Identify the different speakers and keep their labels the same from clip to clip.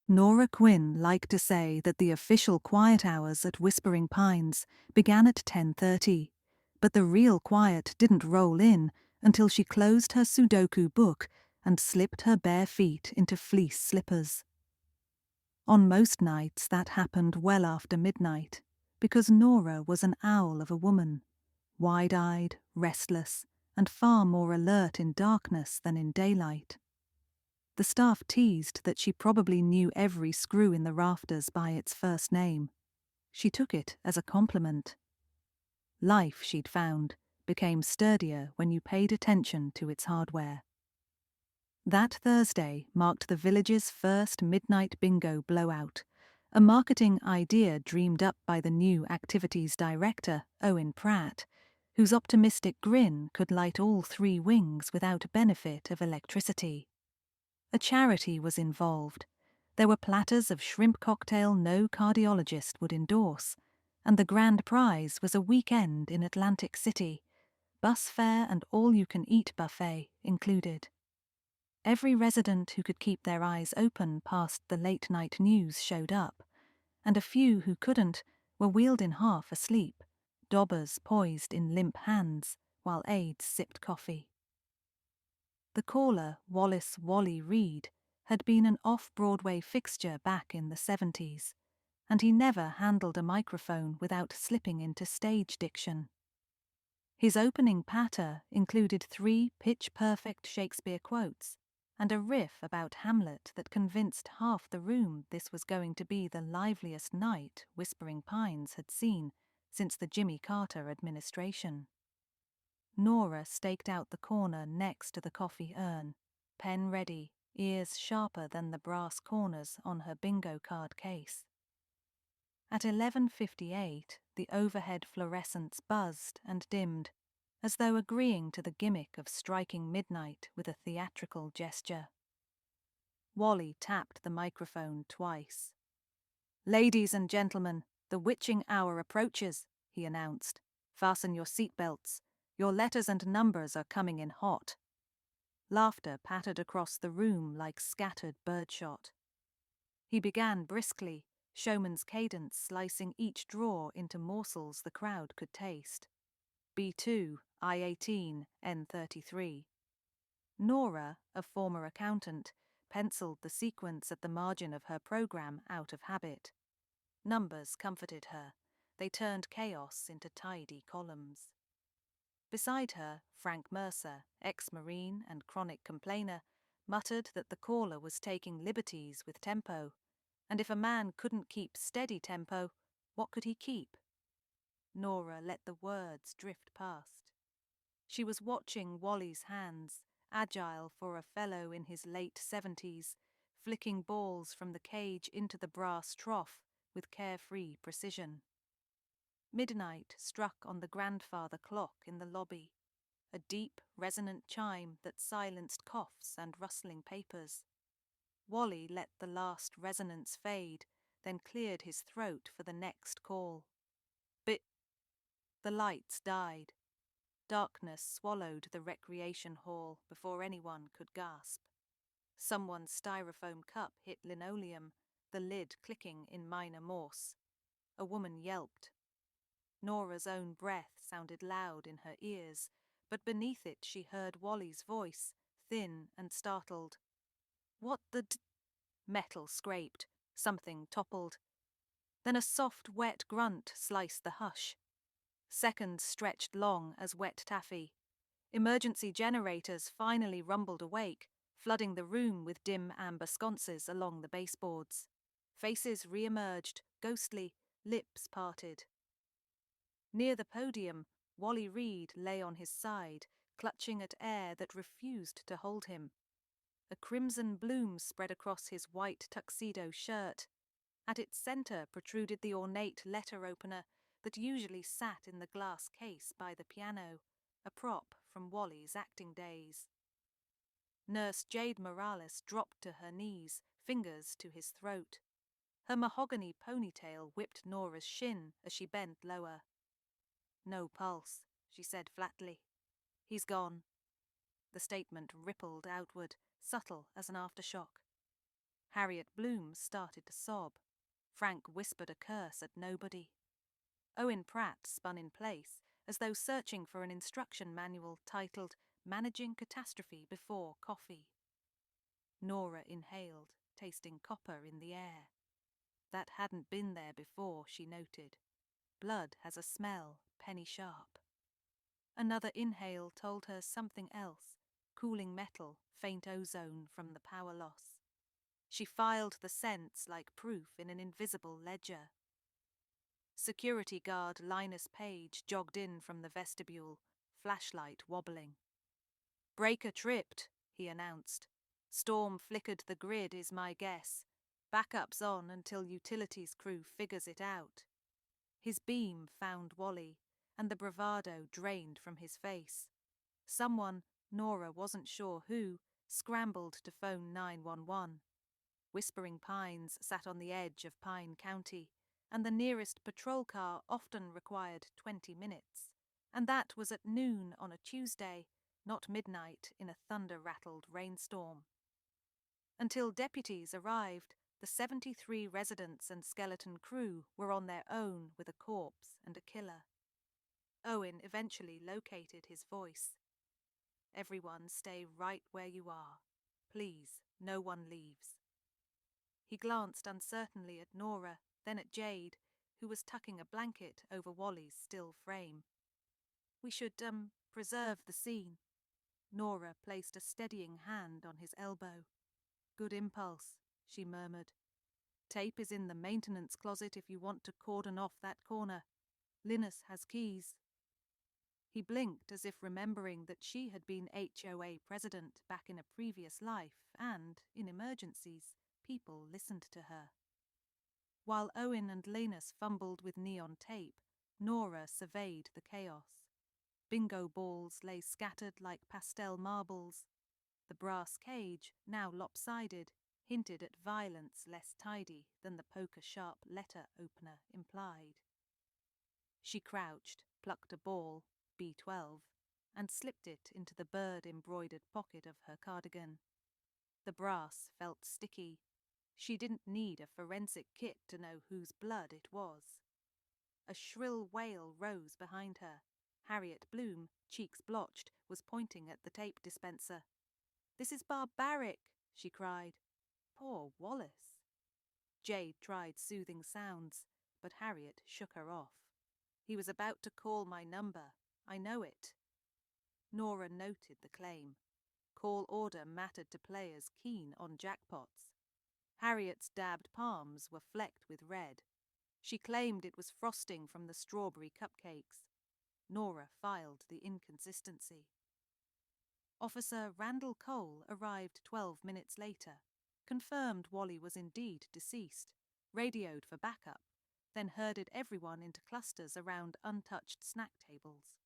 Speaker 1: Nora Quinn liked to say that the official quiet hours at Whispering Pines began at 10:30, but the real quiet didn't roll in until she closed her Sudoku book and slipped her bare feet into fleece slippers. On most nights that happened well after midnight, because Nora was an owl of a woman, wide-eyed, restless, and far more alert in darkness than in daylight. The staff teased that she probably knew every screw in the rafters by its first name. She took it as a compliment. Life, she'd found, became sturdier when you paid attention to its hardware. That Thursday marked the village's first midnight bingo blowout, a marketing idea dreamed up by the new activities director, Owen Pratt, whose optimistic grin could light all three wings without benefit of electricity. A charity was involved. There were platters of shrimp cocktail no cardiologist would endorse, and the grand prize was a weekend in Atlantic City, bus fare and all-you-can-eat buffet included. Every resident who could keep their eyes open past the late-night news showed up, and a few who couldn't were wheeled in half asleep, daubers poised in limp hands while aides sipped coffee. The caller, Wallace Wally Reed, had been an off-Broadway fixture back in the 70s, and he never handled a microphone without slipping into stage diction. His opening patter included 3 pitch-perfect Shakespeare quotes and a riff about Hamlet that convinced half the room this was going to be the liveliest night Whispering Pines had seen since the Jimmy Carter administration. Nora staked out the corner next to the coffee urn, pen ready, ears sharper than the brass corners on her bingo card case. At 11:58, the overhead fluorescents buzzed and dimmed, as though agreeing to the gimmick of striking midnight with a theatrical gesture. Wally tapped the microphone twice. "Ladies and gentlemen, the witching hour approaches," he announced. "Fasten your seatbelts. Your letters and numbers are coming in hot." Laughter pattered across the room like scattered birdshot. He began briskly, showman's cadence slicing each draw into morsels the crowd could taste. B2, I-18, N33. Nora, a former accountant, penciled the sequence at the margin of her program out of habit. Numbers comforted her. They turned chaos into tidy columns. Beside her, Frank Mercer, ex-Marine and chronic complainer, muttered that the caller was taking liberties with tempo, and if a man couldn't keep steady tempo, what could he keep? Nora let the words drift past. She was watching Wally's hands, agile for a fellow in his late 70s, flicking balls from the cage into the brass trough with carefree precision. Midnight struck on the grandfather clock in the lobby, a deep, resonant chime that silenced coughs and rustling papers. Wally let the last resonance fade, then cleared his throat for the next call. Bit. The lights died. Darkness swallowed the recreation hall before anyone could gasp. Someone's styrofoam cup hit linoleum, the lid clicking in minor Morse. A woman yelped. Nora's own breath sounded loud in her ears, but beneath it she heard Wally's voice, thin and startled. "What the Metal scraped. Something toppled. Then a soft, wet grunt sliced the hush. Seconds stretched long as wet taffy. Emergency generators finally rumbled awake, flooding the room with dim amber sconces along the baseboards. Faces re-emerged, ghostly, lips parted. Near the podium, Wally Reed lay on his side, clutching at air that refused to hold him. A crimson bloom spread across his white tuxedo shirt. At its center protruded the ornate letter opener that usually sat in the glass case by the piano, a prop from Wally's acting days. Nurse Jade Morales dropped to her knees, fingers to his throat. Her mahogany ponytail whipped Nora's shin as she bent lower. "No pulse," she said flatly. "He's gone." The statement rippled outward, subtle as an aftershock. Harriet Bloom started to sob. Frank whispered a curse at nobody. Owen Pratt spun in place, as though searching for an instruction manual titled Managing Catastrophe Before Coffee. Nora inhaled, tasting copper in the air. That hadn't been there before, she noted. Blood has a smell, penny sharp. Another inhale told her something else, cooling metal, faint ozone from the power loss. She filed the scents like proof in an invisible ledger. Security guard Linus Page jogged in from the vestibule, flashlight wobbling. "Breaker tripped," he announced. "Storm flickered the grid is my guess. Backup's on until utilities crew figures it out." His beam found Wally, and the bravado drained from his face. Someone, Nora wasn't sure who, scrambled to phone 911. Whispering Pines sat on the edge of Pine County, and the nearest patrol car often required 20 minutes, and that was at noon on a Tuesday, not midnight in a thunder-rattled rainstorm. Until deputies arrived, the 73 residents and skeleton crew were on their own with a corpse and a killer. Owen eventually located his voice. "Everyone stay right where you are. Please, no one leaves." He glanced uncertainly at Nora, then at Jade, who was tucking a blanket over Wally's still frame. "We should, preserve the scene." Nora placed a steadying hand on his elbow. "Good impulse," she murmured. "Tape is in the maintenance closet if you want to cordon off that corner. Linus has keys." He blinked as if remembering that she had been HOA president back in a previous life and, in emergencies, people listened to her. While Owen and Linus fumbled with neon tape, Nora surveyed the chaos. Bingo balls lay scattered like pastel marbles. The brass cage, now lopsided, hinted at violence less tidy than the poker-sharp letter opener implied. She crouched, plucked a ball, B12, and slipped it into the bird-embroidered pocket of her cardigan. The brass felt sticky. She didn't need a forensic kit to know whose blood it was. A shrill wail rose behind her. Harriet Bloom, cheeks blotched, was pointing at the tape dispenser. "This is barbaric," she cried. "Poor Wallace." Jade tried soothing sounds, but Harriet shook her off. "He was about to call my number. I know it." Nora noted the claim. Call order mattered to players keen on jackpots. Harriet's dabbed palms were flecked with red. She claimed it was frosting from the strawberry cupcakes. Nora filed the inconsistency. Officer Randall Cole arrived 12 minutes later, confirmed Wally was indeed deceased, radioed for backup, then herded everyone into clusters around untouched snack tables.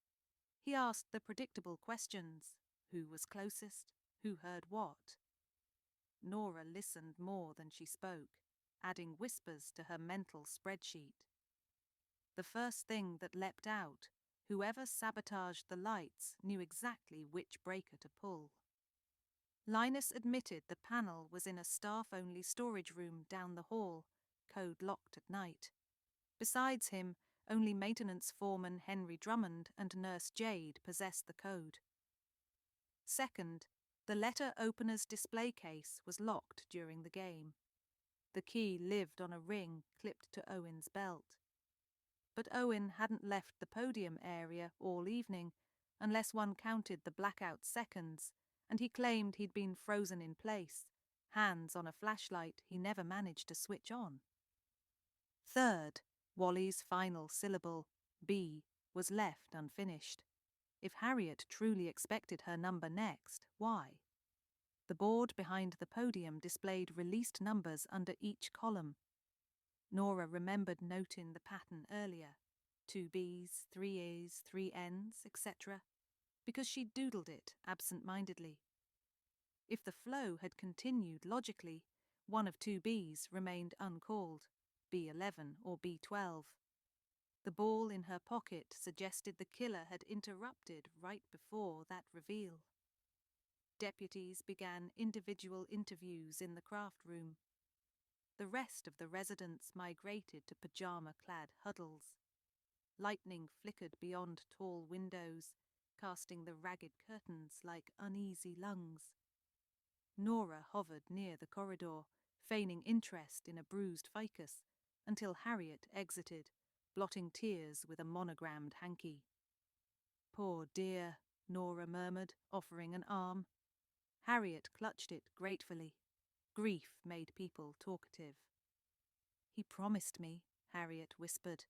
Speaker 1: He asked the predictable questions: who was closest, who heard what. Nora listened more than she spoke, adding whispers to her mental spreadsheet. The first thing that leapt out: whoever sabotaged the lights knew exactly which breaker to pull. Linus admitted the panel was in a staff-only storage room down the hall, code locked at night. Besides him, only maintenance foreman Henry Drummond and nurse Jade possessed the code. Second, the letter opener's display case was locked during the game. The key lived on a ring clipped to Owen's belt. But Owen hadn't left the podium area all evening, unless one counted the blackout seconds, and he claimed he'd been frozen in place, hands on a flashlight he never managed to switch on. Third, Wally's final syllable, B, was left unfinished. If Harriet truly expected her number next, why? The board behind the podium displayed released numbers under each column. Nora remembered noting the pattern earlier: 2 Bs, 3 As, 3 Ns, etc., because she'd doodled it absent-mindedly. If the flow had continued logically, one of 2 Bs remained uncalled, B11 or B12. The ball in her pocket suggested the killer had interrupted right before that reveal. Deputies began individual interviews in the craft room. the rest of the residents migrated to pajama-clad huddles. Lightning flickered beyond tall windows, casting the ragged curtains like uneasy lungs. Nora hovered near the corridor, feigning interest in a bruised ficus, until Harriet exited, blotting tears with a monogrammed hanky. "Poor dear," Nora murmured, offering an arm. Harriet clutched it gratefully. Grief made people talkative. "He promised me," Harriet whispered.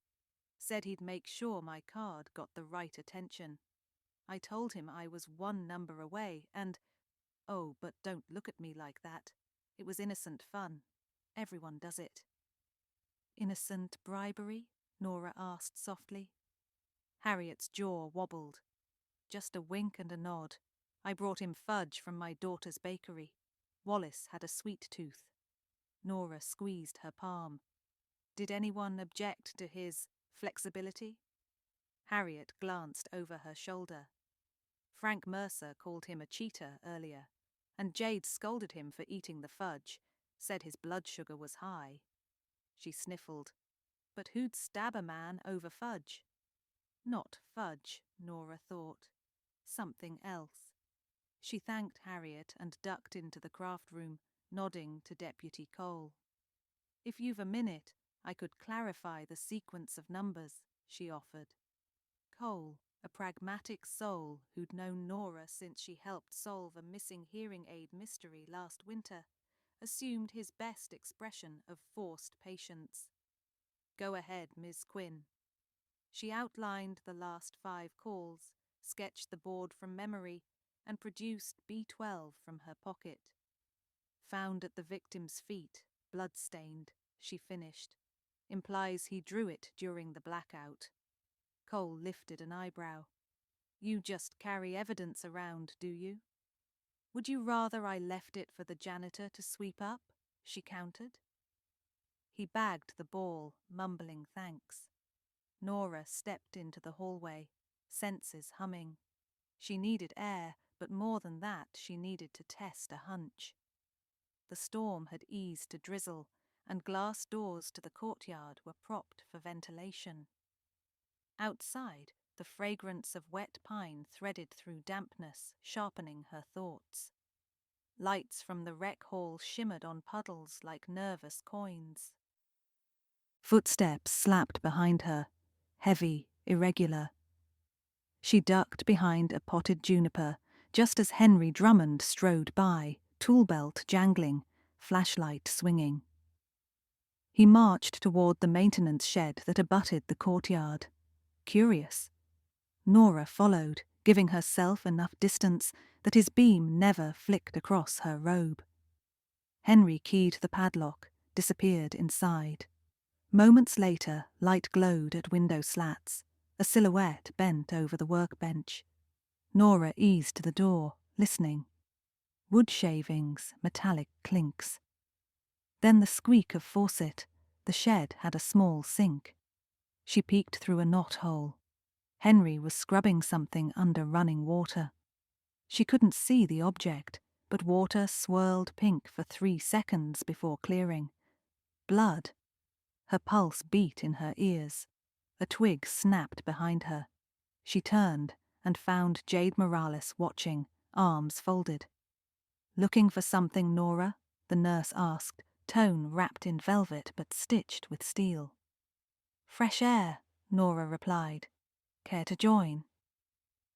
Speaker 1: "Said he'd make sure my card got the right attention. I told him I was one number away and— oh, but don't look at me like that. It was innocent fun. Everyone does it." "Innocent bribery?" Nora asked softly. Harriet's jaw wobbled. "Just a wink and a nod. I brought him fudge from my daughter's bakery. Wallace had a sweet tooth." Nora squeezed her palm. "Did anyone object to his flexibility?" Harriet glanced over her shoulder. "Frank Mercer called him a cheater earlier, and Jade scolded him for eating the fudge, said his blood sugar was high." She sniffled. "But who'd stab a man over fudge?" Not fudge, Nora thought. Something else. She thanked Harriet and ducked into the craft room, nodding to Deputy Cole. "If you've a minute, I could clarify the sequence of numbers," she offered. Cole, a pragmatic soul who'd known Nora since she helped solve a missing hearing aid mystery last winter, assumed his best expression of forced patience. "Go ahead, Miss Quinn." She outlined the last 5 calls, sketched the board from memory, and produced B12 from her pocket. "Found at the victim's feet, blood-stained," she finished. "Implies he drew it during the blackout." Cole lifted an eyebrow. "You just carry evidence around, do you?" "Would you rather I left it for the janitor to sweep up?" she countered. He bagged the ball, mumbling thanks. Nora stepped into the hallway, senses humming. She needed air, but more than that, she needed to test a hunch. The storm had eased to drizzle, and glass doors to the courtyard were propped for ventilation. Outside, the fragrance of wet pine threaded through dampness, sharpening her thoughts. Lights from the rec hall shimmered on puddles like nervous coins. Footsteps slapped behind her, heavy, irregular. She ducked behind a potted juniper, just as Henry Drummond strode by, tool belt jangling, flashlight swinging. He marched toward the maintenance shed that abutted the courtyard. Curious. Nora followed, giving herself enough distance that his beam never flicked across her robe. Henry keyed the padlock, disappeared inside. Moments later, light glowed at window slats. A silhouette bent over the workbench. Nora eased the door, listening. Wood shavings, metallic clinks. Then the squeak of faucet. The shed had a small sink. She peeked through a knothole. Henry was scrubbing something under running water. She couldn't see the object, but water swirled pink for 3 seconds before clearing. Blood. Her pulse beat in her ears. A twig snapped behind her. She turned and found Jade Morales watching, arms folded. "Looking for something, Nora?" the nurse asked, tone wrapped in velvet but stitched with steel. "Fresh air," Nora replied. "Care to join?"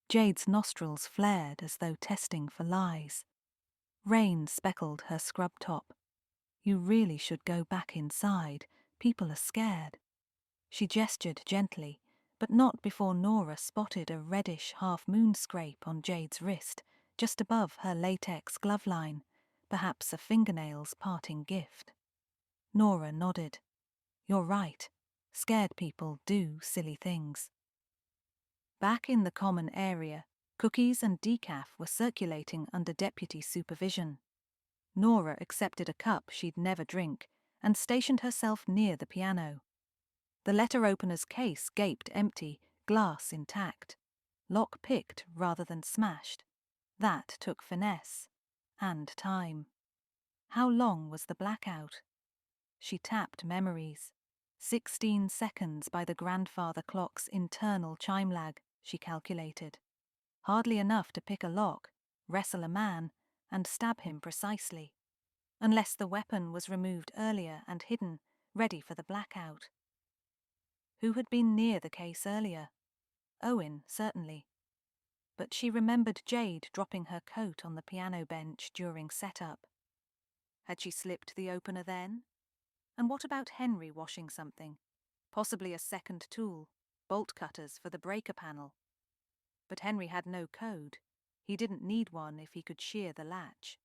Speaker 1: Jade's nostrils flared as though testing for lies. Rain speckled her scrub top. "You really should go back inside. People are scared." She gestured gently, but not before Nora spotted a reddish half-moon scrape on Jade's wrist, just above her latex glove line, perhaps a fingernail's parting gift. Nora nodded. "You're right. Scared people do silly things." Back in the common area, cookies and decaf were circulating under deputy supervision. Nora accepted a cup she'd never drink and stationed herself near the piano. The letter opener's case gaped empty, glass intact. Lock picked rather than smashed. That took finesse. And time. How long was the blackout? She tapped memories. 16 seconds by the grandfather clock's internal chime lag, she calculated. Hardly enough to pick a lock, wrestle a man, and stab him precisely. Unless the weapon was removed earlier and hidden, ready for the blackout. Who had been near the case earlier? Owen, certainly. But she remembered Jade dropping her coat on the piano bench during setup. Had she slipped the opener then? And what about Henry washing something? Possibly a second tool, bolt cutters for the breaker panel. But Henry had no code. He didn't need one if he could shear the latch.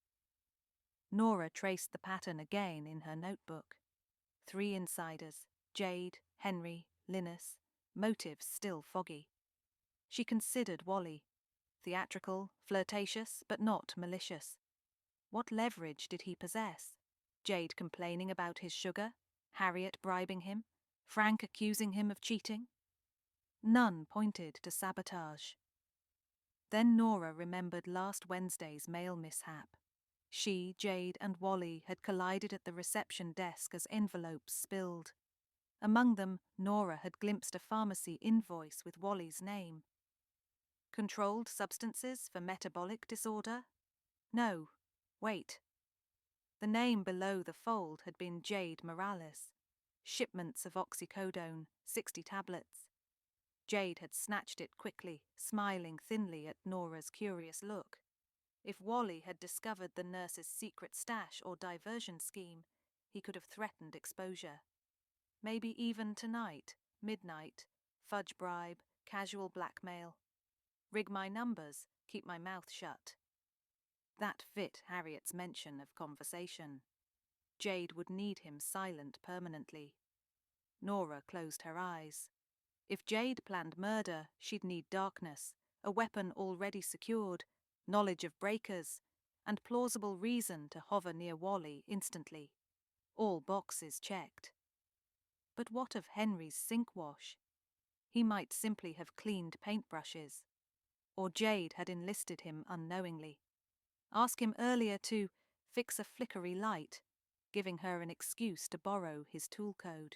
Speaker 1: Nora traced the pattern again in her notebook. 3 insiders, Jade, Henry, Linus, motives still foggy. She considered Wally. Theatrical, flirtatious, but not malicious. What leverage did he possess? Jade complaining about his sugar, Harriet bribing him, Frank accusing him of cheating? None pointed to sabotage. Then Nora remembered last Wednesday's mail mishap. She, Jade, and Wally had collided at the reception desk as envelopes spilled. Among them, Nora had glimpsed a pharmacy invoice with Wally's name. Controlled substances for metabolic disorder? No. Wait. The name below the fold had been Jade Morales. Shipments of oxycodone, 60 tablets. Jade had snatched it quickly, smiling thinly at Nora's curious look. If Wally had discovered the nurse's secret stash or diversion scheme, he could have threatened exposure. Maybe even tonight, midnight, fudge bribe, casual blackmail. Rig my numbers, keep my mouth shut. That fit Harriet's mention of conversation. Jade would need him silent permanently. Nora closed her eyes. If Jade planned murder, she'd need darkness, a weapon already secured, knowledge of breakers, and plausible reason to hover near Wally instantly. All boxes checked. But what of Henry's sink wash? He might simply have cleaned paintbrushes. Or Jade had enlisted him unknowingly. Ask him earlier to fix a flickery light, giving her an excuse to borrow his tool code.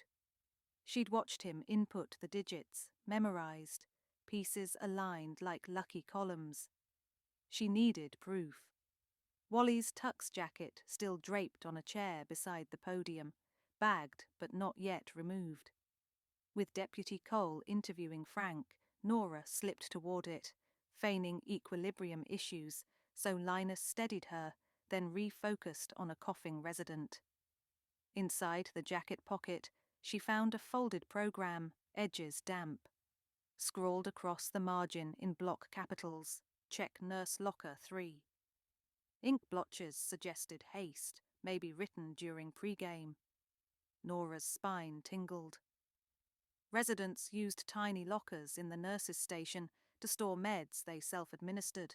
Speaker 1: She'd watched him input the digits, memorized, pieces aligned like lucky columns. She needed proof. Wally's tux jacket still draped on a chair beside the podium, bagged but not yet removed. With Deputy Cole interviewing Frank, Nora slipped toward it, feigning equilibrium issues, so Linus steadied her, then refocused on a coughing resident. Inside the jacket pocket, she found a folded program, edges damp. Scrawled across the margin in block capitals, check nurse locker 3. Ink blotches suggested haste, maybe written during pregame. Nora's spine tingled. Residents used tiny lockers in the nurses' station to store meds they self-administered.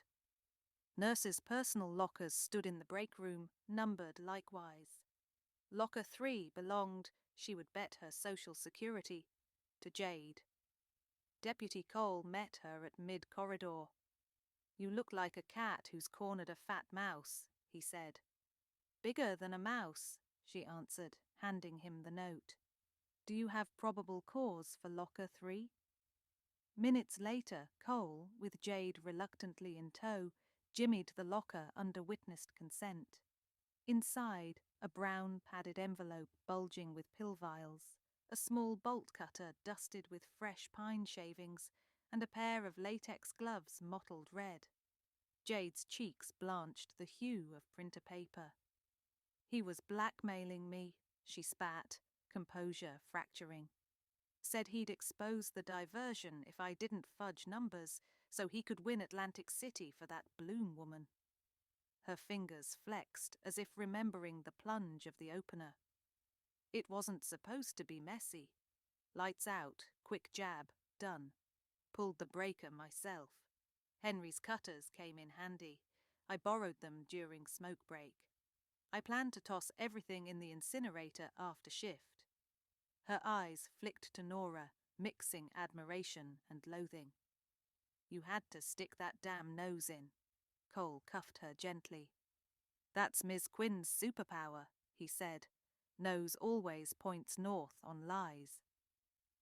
Speaker 1: Nurses' personal lockers stood in the break room, numbered likewise. Locker 3 belonged, she would bet her social security, to Jade. Deputy Cole met her at mid-corridor. "You look like a cat who's cornered a fat mouse," he said. "Bigger than a mouse," she answered, handing him the note. "Do you have probable cause for Locker 3? Minutes later, Cole, with Jade reluctantly in tow, jimmied the locker under witnessed consent. Inside, a brown padded envelope bulging with pill vials, a small bolt cutter dusted with fresh pine shavings, and a pair of latex gloves mottled red. Jade's cheeks blanched the hue of printer paper. "He was blackmailing me," she spat, composure fracturing. "Said he'd expose the diversion if I didn't fudge numbers, so he could win Atlantic City for that Bloom woman." Her fingers flexed as if remembering the plunge of the opener. "It wasn't supposed to be messy. Lights out, quick jab, done. Pulled the breaker myself. Henry's cutters came in handy. I borrowed them during smoke break. I plan to toss everything in the incinerator after shift." Her eyes flicked to Nora, mixing admiration and loathing. "You had to stick that damn nose in." Cole cuffed her gently. "That's Ms. Quinn's superpower," he said. Nose always points north on lies.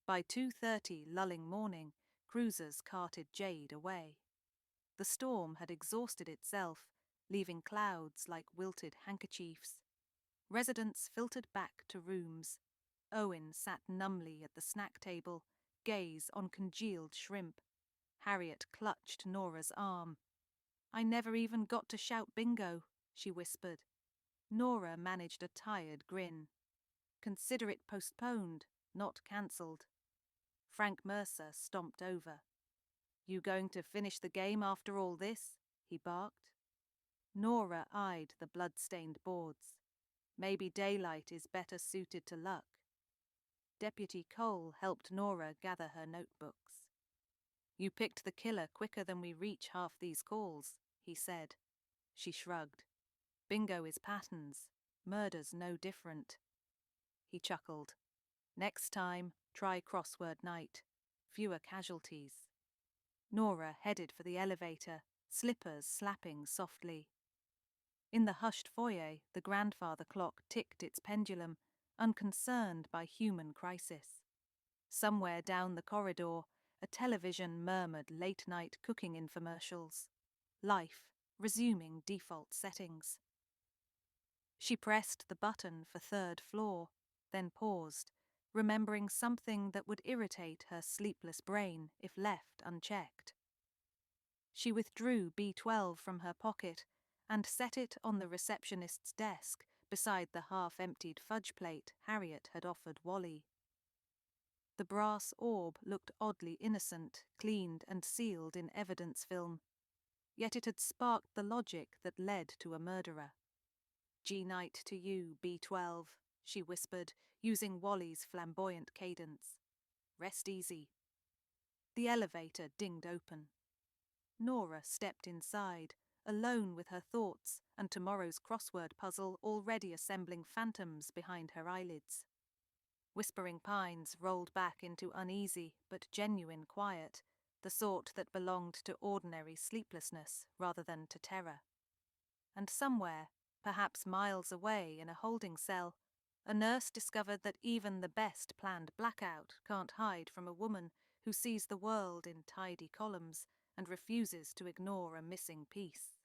Speaker 1: By 2:30 lulling morning, cruisers carted Jade away. The storm had exhausted itself, leaving clouds like wilted handkerchiefs. Residents filtered back to rooms. Owen sat numbly at the snack table, gaze on congealed shrimp. Harriet clutched Nora's arm. "I never even got to shout bingo," she whispered. Nora managed a tired grin. "Consider it postponed, not cancelled." Frank Mercer stomped over. "You going to finish the game after all this?" he barked. Nora eyed the blood-stained boards. Maybe daylight is better suited to luck. Deputy Cole helped Nora gather her notebooks. "You picked the killer quicker than we reach half these calls," he said. She shrugged. "Bingo is patterns. Murder's no different." He chuckled. "Next time, try crossword night. Fewer casualties." Nora headed for the elevator, slippers slapping softly. In the hushed foyer, the grandfather clock ticked its pendulum, unconcerned by human crisis. Somewhere down the corridor, a television murmured late-night cooking infomercials. Life resuming default settings. She pressed the button for third floor, then paused, remembering something that would irritate her sleepless brain if left unchecked. She withdrew B12 from her pocket and set it on the receptionist's desk beside the half-emptied fudge plate Harriet had offered Wally. The brass orb looked oddly innocent, cleaned and sealed in evidence film, yet it had sparked the logic that led to a murderer. "G-night to you, B12, she whispered, using Wally's flamboyant cadence. "Rest easy." The elevator dinged open. Nora stepped inside, alone with her thoughts and tomorrow's crossword puzzle already assembling phantoms behind her eyelids. Whispering Pines rolled back into uneasy but genuine quiet, the sort that belonged to ordinary sleeplessness rather than to terror. And somewhere, perhaps miles away in a holding cell, a nurse discovered that even the best planned blackout can't hide from a woman who sees the world in tidy columns and refuses to ignore a missing piece.